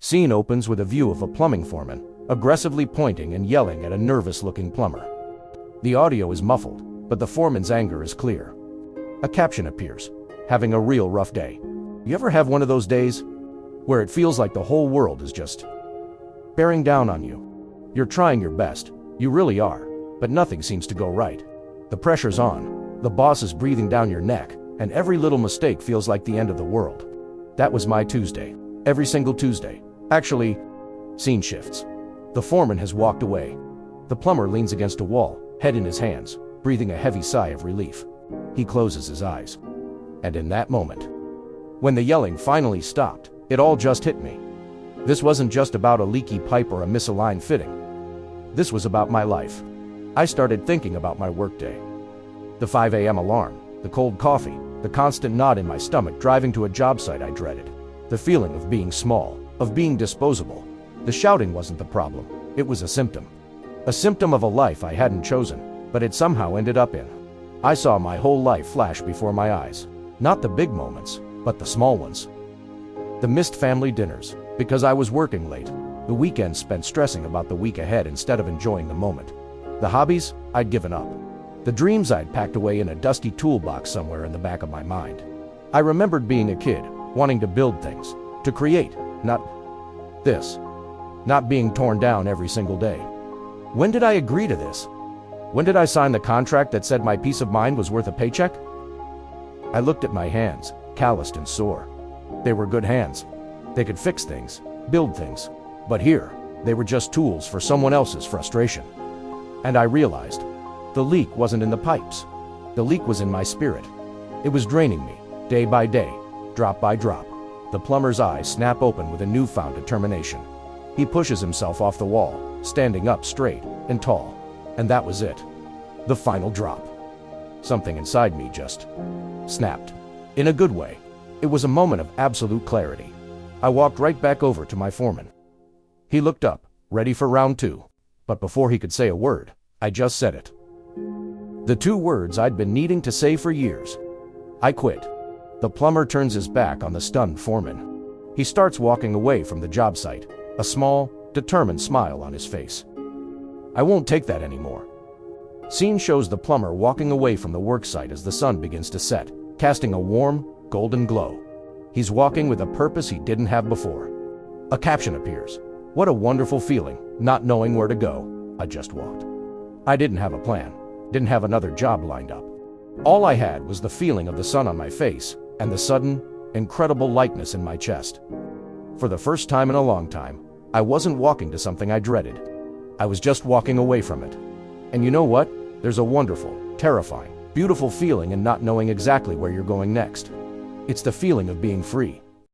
Scene opens with a view of a plumbing foreman, aggressively pointing and yelling at a nervous-looking plumber. The audio is muffled, but the foreman's anger is clear. A caption appears, "Having a real rough day." You ever have one of those days where it feels like the whole world is just bearing down on you? You're trying your best, you really are, but nothing seems to go right. The pressure's on, the boss is breathing down your neck, and every little mistake feels like the end of the world. That was my Tuesday. Every single Tuesday. Actually, scene shifts. The foreman has walked away. The plumber leans against a wall, head in his hands, breathing a heavy sigh of relief. He closes his eyes. And in that moment, when the yelling finally stopped, it all just hit me. This wasn't just about a leaky pipe or a misaligned fitting. This was about my life. I started thinking about my workday. The 5 a.m. alarm, the cold coffee, the constant knot in my stomach driving to a job site I dreaded. The feeling of being small, of being disposable. The shouting wasn't the problem, it was a symptom. A symptom of a life I hadn't chosen, but had somehow ended up in. I saw my whole life flash before my eyes. Not the big moments, but the small ones. The missed family dinners, because I was working late. The weekends spent stressing about the week ahead instead of enjoying the moment. The hobbies I'd given up. The dreams I'd packed away in a dusty toolbox somewhere in the back of my mind. I remembered being a kid, wanting to build things, to create, not this. Not being torn down every single day. When did I agree to this? When did I sign the contract that said my peace of mind was worth a paycheck? I looked at my hands, calloused and sore. They were good hands. They could fix things, build things. But here, they were just tools for someone else's frustration. And I realized, the leak wasn't in the pipes. The leak was in my spirit. It was draining me, day by day, drop by drop. The plumber's eyes snap open with a newfound determination. He pushes himself off the wall, standing up straight and tall. And that was it. The final drop. Something inside me just snapped. In a good way. It was a moment of absolute clarity. I walked right back over to my foreman. He looked up, ready for round two. But before he could say a word, I just said it. The two words I'd been needing to say for years. I quit. The plumber turns his back on the stunned foreman. He starts walking away from the job site, a small, determined smile on his face. I won't take that anymore. Scene shows the plumber walking away from the work site as the sun begins to set, casting a warm, golden glow. He's walking with a purpose he didn't have before. A caption appears. What a wonderful feeling, not knowing where to go. I just walked. I didn't have a plan, didn't have another job lined up. All I had was the feeling of the sun on my face and the sudden, incredible lightness in my chest. For the first time in a long time, I wasn't walking to something I dreaded. I was just walking away from it. And you know what? There's a wonderful, terrifying, beautiful feeling in not knowing exactly where you're going next. It's the feeling of being free.